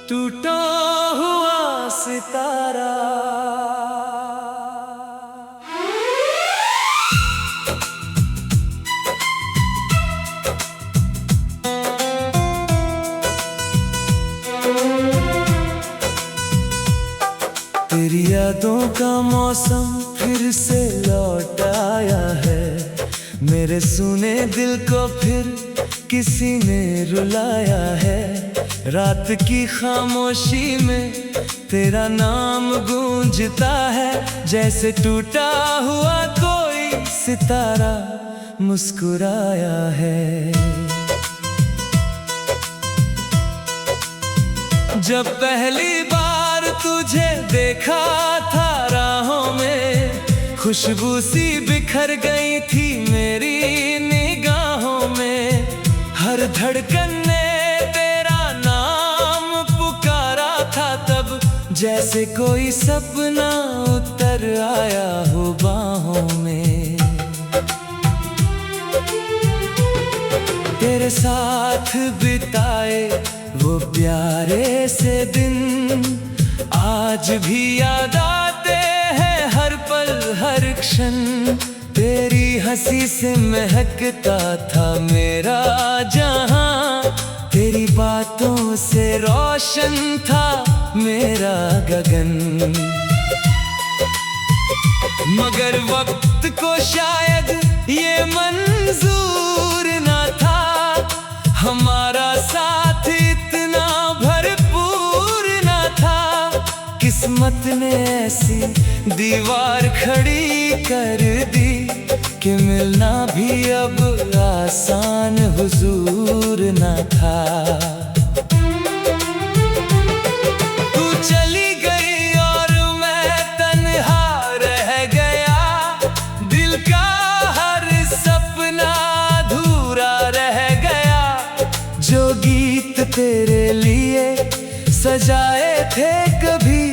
टूटा हुआ सितारा। तेरी यादों का मौसम फिर से लौट आया है। मेरे सुने दिल को फिर किसी ने रुलाया है। रात की खामोशी में तेरा नाम गूंजता है, जैसे टूटा हुआ कोई सितारा मुस्कुराया है। जब पहली बार तुझे देखा था राहों में, खुशबू सी बिखर गई थी मेरी निगाहों में। हर धड़कन ने तेरा नाम पुकारा था तब, जैसे कोई सपना उतर आया हो बाहों में। तेरे साथ बिताए वो प्यारे से दिन आज भी याद आते हैं, हर पल हर क्षण। तेरी हंसी से महकता था मेरा जहां, तेरी बातों से रोशन था मेरा गगन। मगर वक्त को शायद ये मंजूर ना था, हमारा साथ इतना भरपूर ना था। किस्मत ने ऐसी दीवार खड़ी कर दी कि मिलना भी अब आसान हुजूर ना था। तू चली गई और मैं तन्हा रह गया, दिल का हर सपना अधूरा रह गया। जो गीत तेरे लिए सजाए थे कभी,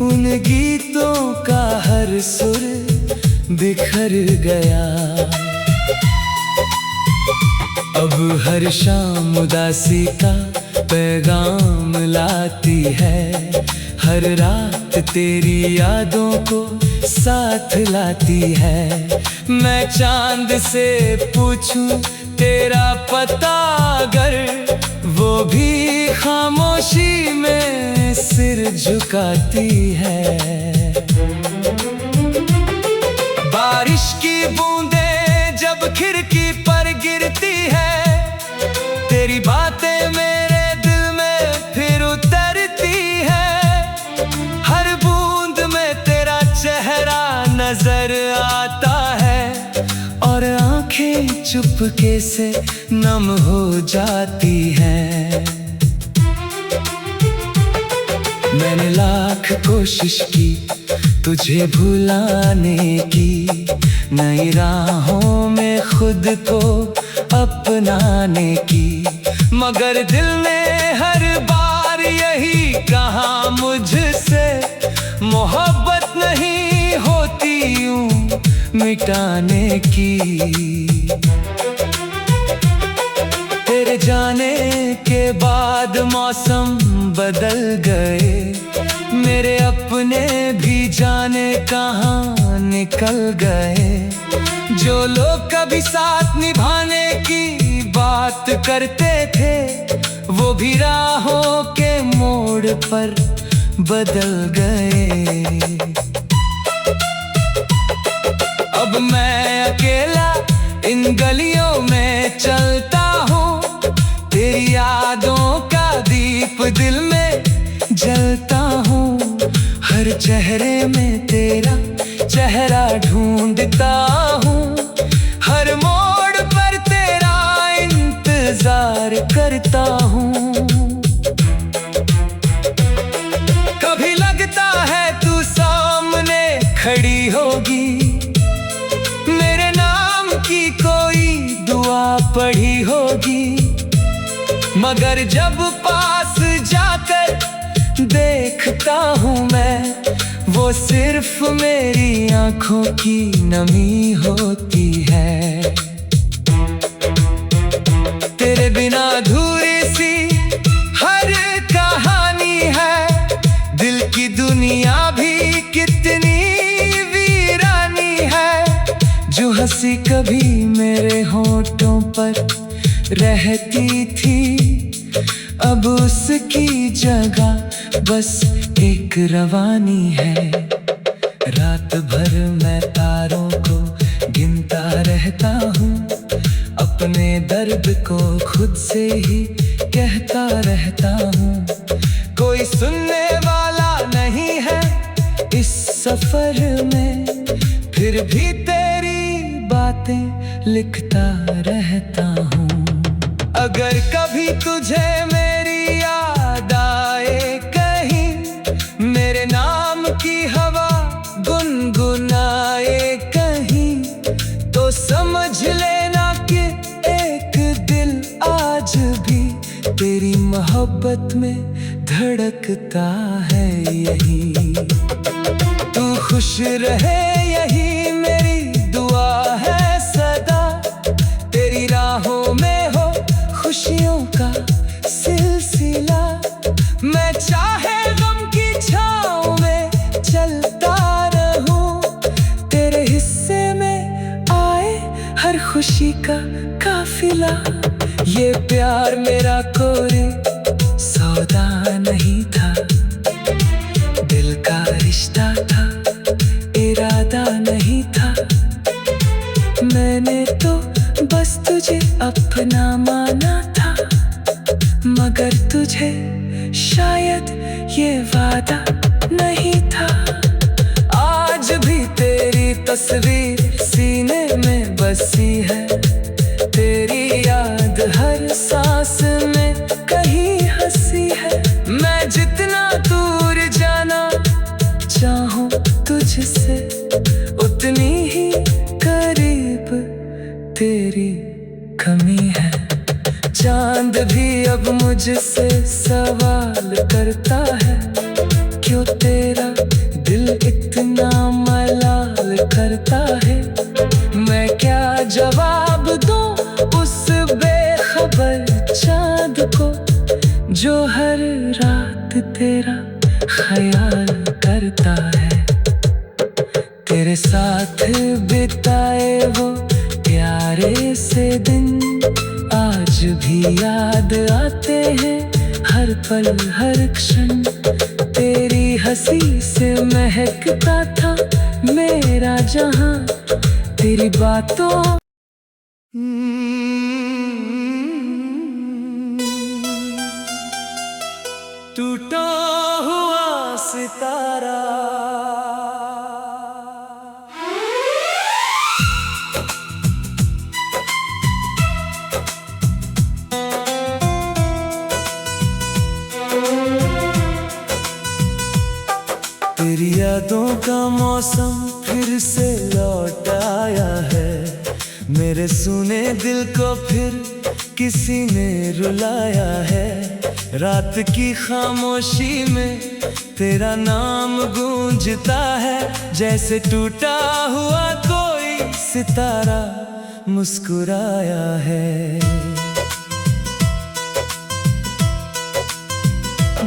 उन गीतों का हर सुर बिखर गया। अब हर शाम उदासी का पैगाम लाती है, हर रात तेरी यादों को साथ लाती है। मैं चांद से पूछूं तेरा पता अगर, वो भी खामोशी में सिर झुकाती है। बारिश की बूंदें जब खिड़की पर गिरती है, तेरी बातें मेरे दिल में फिर उतरती है। हर बूंद में तेरा चेहरा नजर आता है, और आंखें चुपके से नम हो जाती हैं। मैंने लाख कोशिश की तुझे भुलाने की, नई राहों में खुद को अपनाने की। मगर दिल ने हर बार यही कहा मुझसे, मोहब्बत नहीं होती यूं मिटाने की। तेरे जाने के बाद मौसम बदल गए, मेरे अपने भी जाने कहाँ निकल गए। जो लोग कभी साथ निभाने की बात करते थे, वो भी राहों के मोड़ पर बदल गए। अब मैं अकेला इन गलियों में चलता हूँ, तेरी यादों का दीप दिल में जलता हूँ। हर चेहरे में तेरा चेहरा ढूंढता हूँ, हर मोड़ पर तेरा इंतजार करता हूँ। कभी लगता है तू सामने खड़ी होगी, मेरे नाम की कोई दुआ पढ़ी होगी। मगर जब पास जाकर देखता हूँ मैं, वो सिर्फ मेरी आंखों की नमी होती है। हंसी कभी मेरे होठों पर रहती थी, अब उसकी जगह बस एक रवानी है। रात भर मैं तारों को गिनता रहता हूँ, अपने दर्द को खुद से ही कहता रहता हूँ। कोई सुनने वाला नहीं है इस सफर में, फिर भी तेरी बातें लिखता रहता हूँ। अगर कभी तुझे मेरी याद आए कहीं, मेरे नाम की हवा गुनगुनाए कहीं, तो समझ लेना कि एक दिल आज भी तेरी मोहब्बत में धड़कता है। यही तू खुश रहे, यही मेरी दुआ है सदा। तेरी राहों में हो खुशियों का सिलसिला, मैं चाहे गम की छाँव में चलता रहूं, तेरे हिस्से में आए हर खुशी का काफिला। ये प्यार मेरा कोई सौदा नहीं था, दिल का रिश्ता था, इरादा नहीं था। मैंने तो बस तुझे अपना माना था, मगर तुझे शायद ये वादा नहीं था। आज भी तेरी तस्वीर सीने में बसी है, तेरी याद हर सांस में कहीं हंसी है। मैं जितना दूर जाना चाहूं तुझसे, उतनी ही करीब तेरी कमी है। चांद भी अब मुझसे सवाल करता है, क्यों तेरा दिल इतना मलाल करता है। मैं क्या जवाब दूं उस बेखबर चांद को, जो हर रात तेरा ख्याल करता है। तेरे साथ बिताए वो प्यारे से दिन आज भी याद आते हैं, हर पल हर क्षण। तेरी हंसी से महकता था मेरा जहां, तेरी बातों टूटा हुआ सितारा। तेरी यादों का मौसम फिर से लौट आया है, मेरे सुने दिल को फिर किसी ने रुलाया है। रात की खामोशी में तेरा नाम गूंजता है, जैसे टूटा हुआ कोई सितारा मुस्कुराया है।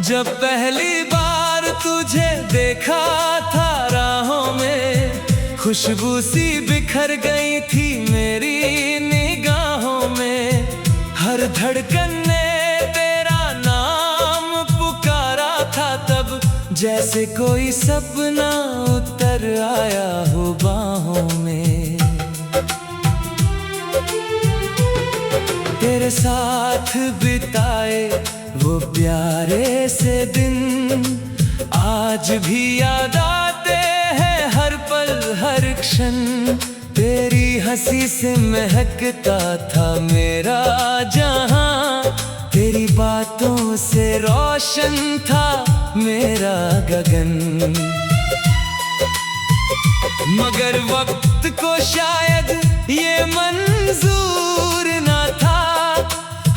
जब पहली बार तुझे देखा था राहों में, खुशबू सी बिखर गई थी मेरी निगाहों में। हर धड़कन ने तेरा नाम पुकारा था तब, जैसे कोई सपना उतर आया हो बाहों में। तेरे साथ बिताए वो प्यारे से दिन आज भी याद आते हैं, हर पल हर क्षण। तेरी हंसी से महकता था मेरा जहां, तेरी बातों से रोशन था मेरा गगन। मगर वक्त को शायद ये मंजूर ना था,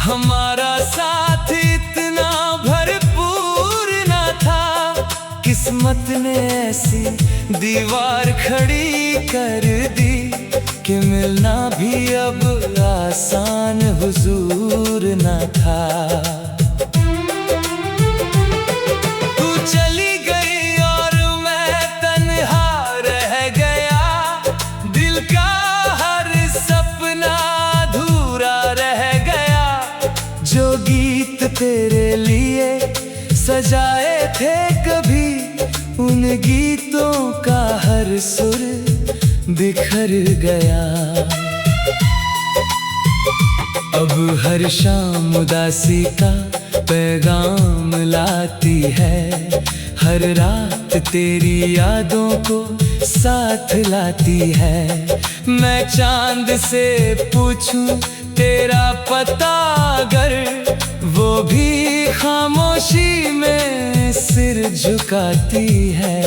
हमारा साथ इतना भरपूर ना था। किस्मत ने ऐसी दीवार खड़ी कर दी कि मिलना भी अब आसान हुजूर ना था। तू चली गई और मैं तन्हा रह गया, दिल का सजाए थे कभी उन गीतों का हर सुर बिखर गया। अब हर शाम उदासी का पैगाम लाती है, हर रात तेरी यादों को साथ लाती है। मैं चांद से पूछूं तेरा पता अगर, वो भी खामोशी में सिर झुकाती है।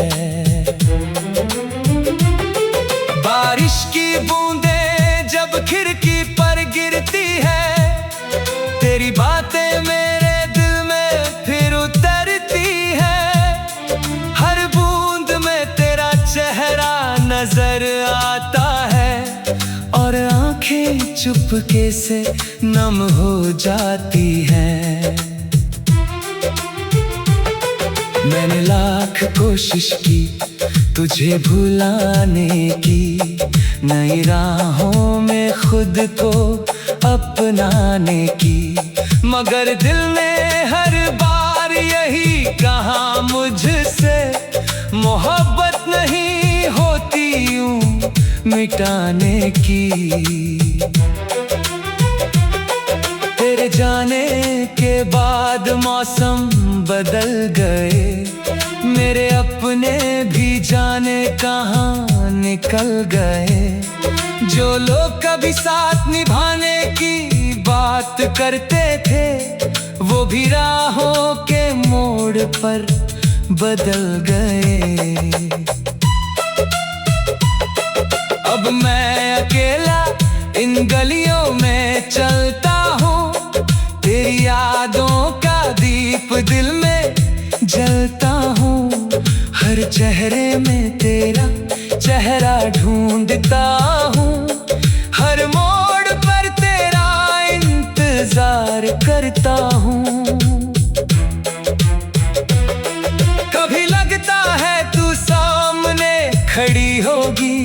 बारिश की बूंदें जब खिड़की पर गिरती है, तेरी बातें मेरे दिल में फिर उतरती है। हर बूंद में तेरा चेहरा नजर आता है, और आंखें चुपके से नम हो जाती हैं। मैंने लाख कोशिश की तुझे भुलाने की, नई राहों में खुद को अपनाने की, मगर दिल ने हर बार यही कहा मुझसे, मोहब्बत नहीं होती यूं मिटाने की। तेरे जाने के बाद मौसम बदल गए, मेरे अपने भी जाने कहाँ निकल गए। जो लोग कभी साथ निभाने की बात करते थे, वो भी राहों के मोड़ पर बदल गए। अब मैं अकेला इन गलियों में चलता हूँ, तेरी यादों का दीप दिल में जलता हूँ। हर चेहरे में तेरा चेहरा ढूंढता हूँ, हर मोड़ पर तेरा इंतजार करता हूँ। कभी लगता है तू सामने खड़ी होगी,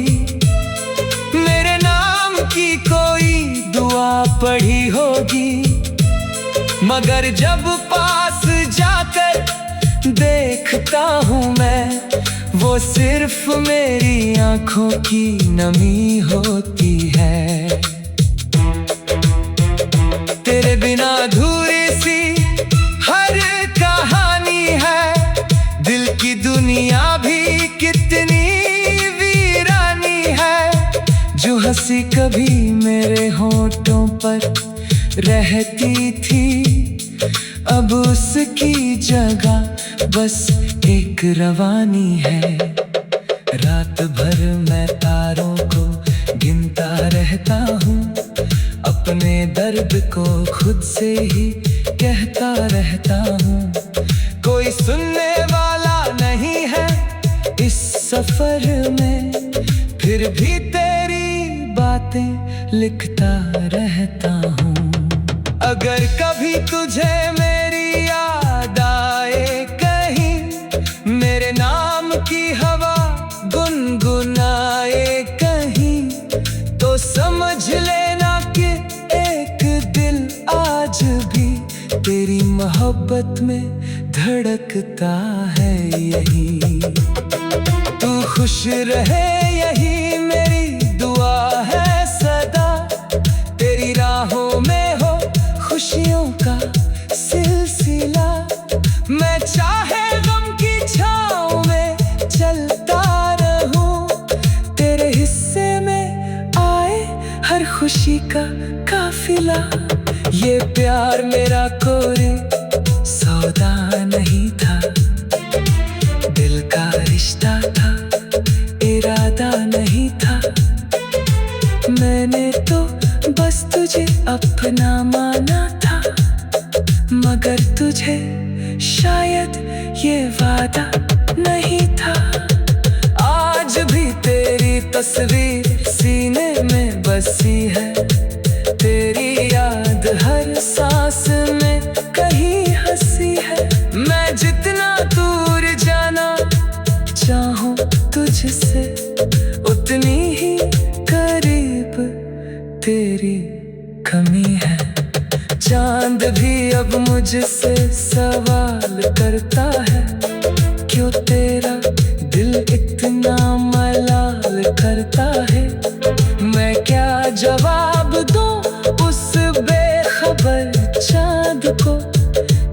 मेरे नाम की कोई दुआ पढ़ी होगी, मगर जब पास जाकर देखता हूँ मैं, वो सिर्फ मेरी आंखों की नमी होती है। तेरे बिना अधूरी सी हर कहानी है, दिल की दुनिया भी कितनी वीरानी है। जो हंसी कभी मेरे होठों पर रहती थी, अब उसकी जगह बस एक रवानी है। रात भर मैं तारों को गिनता रहता हूँ, अपने दर्द को खुद से ही कहता रहता हूँ। कोई सुनने वाला नहीं है इस सफर में, फिर भी तेरी बातें लिखता रहता हूँ। अगर कभी तुझे मेरी याद आए कहीं, मेरे नाम की हवा गुनगुनाए कहीं, तो समझ लेना कि एक दिल आज भी तेरी मोहब्बत में धड़कता है यही। तू खुश रहे यही मेरी दुआ है सदा, तेरी राहों में हो खुशियों का सिलसिला। मैं चाहे गम की छाँव में चलता रहूं, तेरे हिस्से में आए हर खुशी का काफिला। ये प्यार मेरा कोई सौदा नहीं था, दिल का रिश्ता था, इरादा नहीं था। मैंने तो बस तुझे अपना माना था, मगर तुझे शायद ये वादा नहीं था। आज भी तेरी तस्वीर सीने में बसी है, तेरी याद हर सांस में कहीं हंसी है। मैं जितना दूर जाना चाहूं तुझसे, उतनी ही करीब तेरी कमी है। चांद भी अब मुझसे सवाल करता है, क्यों तेरा दिल इतना मलाल करता है। मैं क्या जवाब दूं उस बेखबर चाँद को,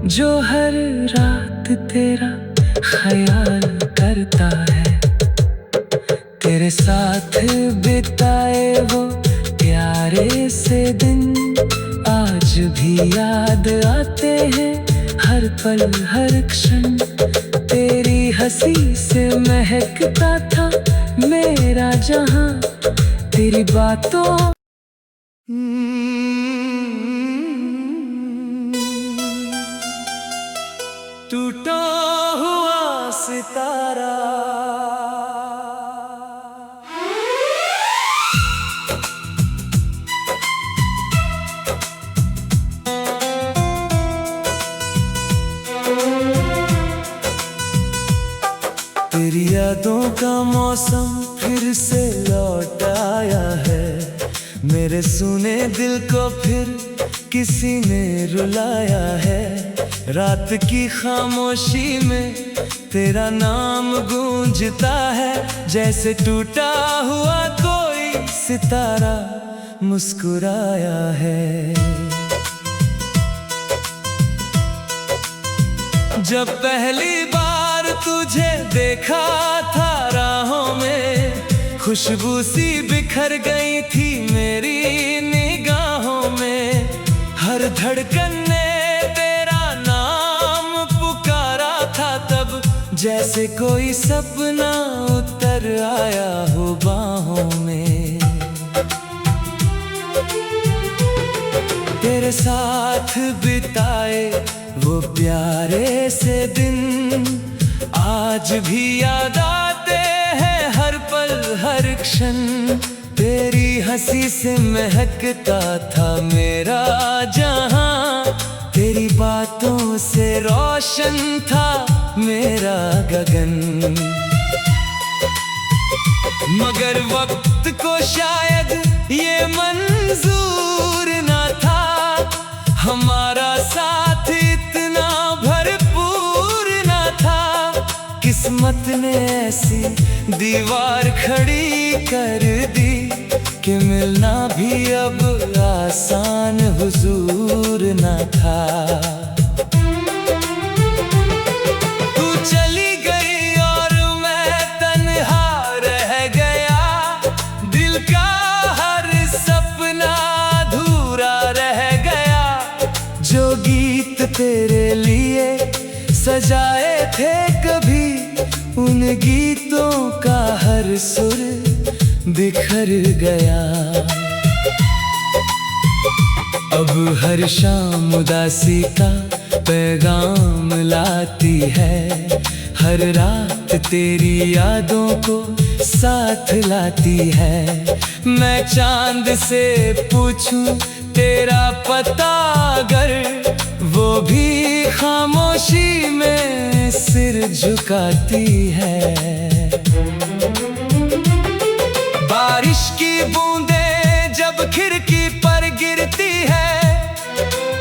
जो हर रात तेरा ख्याल करता है। तेरे साथ बिताए वो प्यारे से दिन आज भी याद आते हैं, हर पल हर क्षण। तेरी हंसी से महकता था मेरा जहां, तेरी बातों टूटा हुआ सितारा। तेरी यादों का मौसम फिर से लौट आया है, मेरे सुने दिल को फिर किसी ने रुलाया है। रात की खामोशी में तेरा नाम गूंजता है, जैसे टूटा हुआ कोई सितारा मुस्कुराया है। जब पहली बार तुझे देखा था राहों में, खुशबू सी बिखर गई थी मेरी निगाहों में। हर धड़कन ने तेरा नाम पुकारा था तब, जैसे कोई सपना उतर आया हो बाहों में। तेरे साथ बिताए वो प्यारे से दिन आज भी याद आते हैं, हर पल हर क्षण। तेरी हंसी से महकता था मेरा जहां, तेरी बातों से रोशन था मेरा गगन। मगर वक्त को शायद ये मंजूर ना था, हमारा साथ इतना भरपूर ना था। किस्मत ने ऐसी दीवार खड़ी कर दी कि मिलना भी अब आसान हुजूर ना था। तू चली गई और मैं तन्हा रह गया, दिल का हर सपना अधूरा रह गया। जो गीत तेरे लिए सजाए थे कभी, उन गीतों का हर सुर बिखर गया। अब हर शाम उदासी का पैगाम लाती है, हर रात तेरी यादों को साथ लाती है। मैं चांद से पूछूं तेरा पता अगर, वो भी खामोशी में सिर झुकाती है। बारिश की बूंदें जब खिड़की पर गिरती है,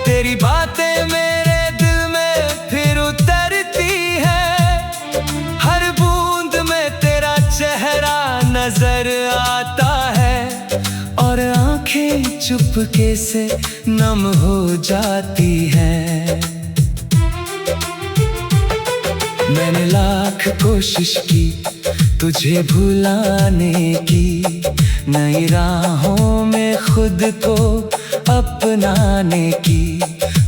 तेरी बातें मेरे दिल में फिर उतरती है। हर बूंद में तेरा चेहरा नजर आता है, और आंखें चुपके से नम हो जाती हैं। मैंने लाख कोशिश की तुझे भुलाने की, नई राहों में खुद को अपनाने की।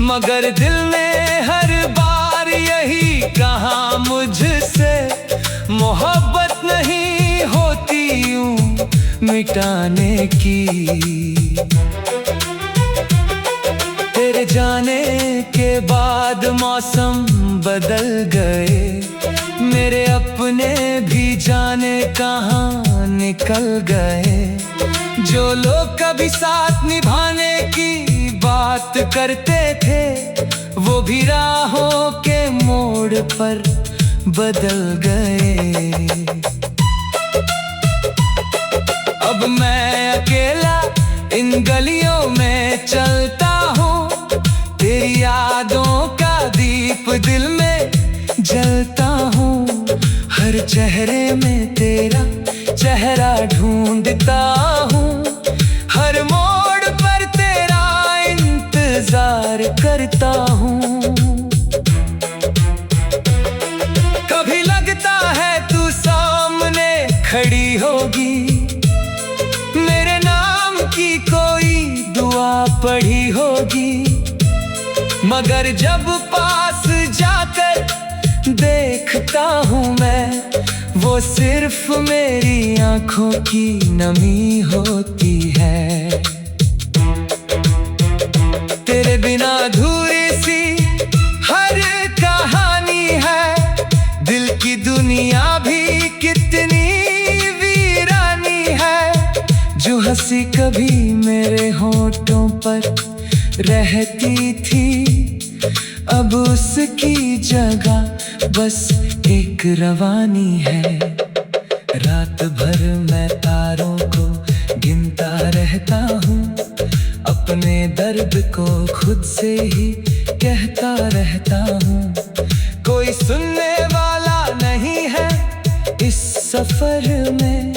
मगर दिल ने हर बार यही कहा मुझसे, मोहब्बत नहीं होती यूं मिटाने की। तेरे जाने के बाद मौसम बदल गए, मेरे अपने भी जाने कहाँ निकल गए। जो लोग कभी साथ निभाने की बात करते थे, वो भी राहों के मोड़ पर बदल गए। अब मैं अकेला इन गलियों में चलता हूँ, तेरी यादों का दीप दिल में जलता हूँ, हर चेहरे में तेरा चेहरा ढूंढता हूँ, हर मोड़ पर तेरा इंतजार करता हूँ। कभी लगता है तू सामने खड़ी होगी, मेरे नाम की कोई दुआ पढ़ी होगी, मगर जब पास जाकर देखता हूँ मैं, वो सिर्फ मेरी आंखों की नमी होती है। तेरे बिना अधूरी सी हर कहानी है, दिल की दुनिया भी कितनी वीरानी है। जो हंसी कभी मेरे होठों पर रहती थी, अब उसकी जगह बस एक रवानी है। रात भर मैं तारों को गिनता रहता हूँ, अपने दर्द को खुद से ही कहता रहता हूँ। कोई सुनने वाला नहीं है इस सफर में,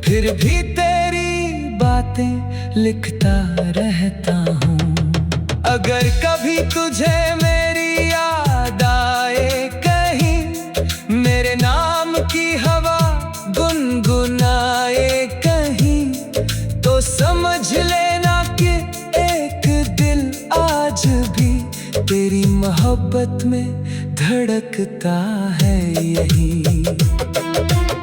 फिर भी तेरी बातें लिखता रहता हूँ। अगर कभी तुझे मेरी याद आए कहीं, मेरे नाम की हवा गुनगुनाए कहीं, तो समझ लेना कि एक दिल आज भी तेरी मोहब्बत में धड़कता है यही।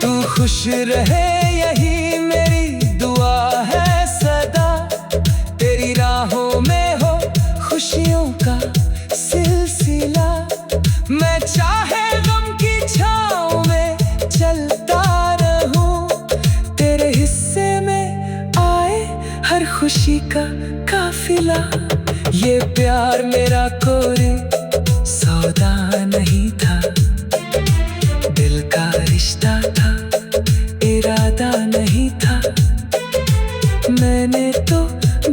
तू खुश रहे यही मेरी दुआ है सदा, तेरी राहों में हो खुशियों का सिलसिला। मैं चाहे गम की छाँव में चलता रहूं, तेरे हिस्से में आए हर खुशी का काफिला। ये प्यार मेरा कोई सौदा नहीं था, दिल का रिश्ता था, इरादा नहीं था। मैंने तो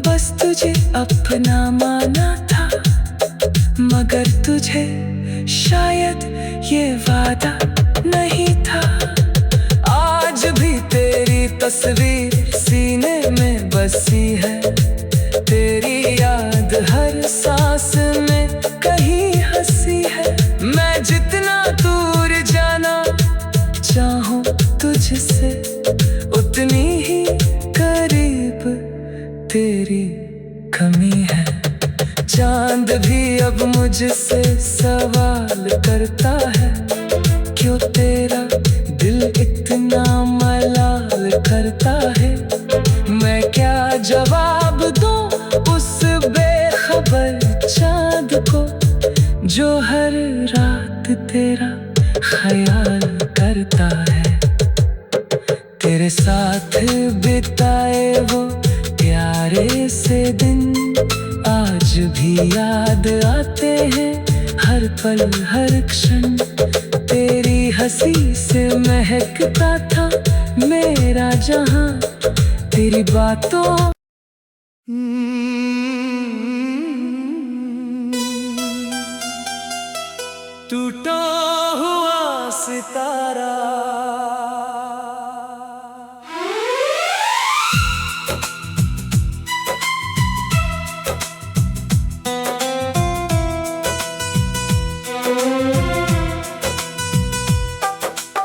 बस तुझे अपना माना था, मगर तुझे शायद ये वादा नहीं था। आज भी तेरी तस्वीर सीने में बसी है, तेरी याद हर सांस में कहीं हंसी है। मैं जितना दूर जाना चाहूं तुझसे, उतनी ही करीब तेरी कमी है। चांद भी अब मुझसे सवाल करता है, क्यों तेरा दिल इतना मलाल करता है। मैं क्या जवाब दूं उस बेखबर चांद को, जो हर रात तेरा ख्याल करता है। तेरे साथ बिताए वो प्यारे से दिन आज भी याद आते हैं, हर पल हर क्षण। तेरी हंसी से महकता था मेरा जहां, तेरी बातों टूटा हुआ सितारा।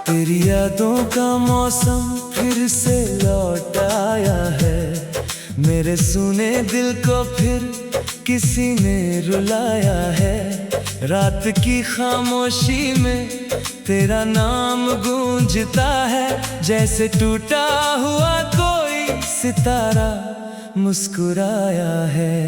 तेरी यादों का मौसम फिर से लौट आया है, मेरे सुने दिल को फिर किसी ने रुलाया है। रात की खामोशी में तेरा नाम गूंजता है, जैसे टूटा हुआ कोई सितारा मुस्कुराया है।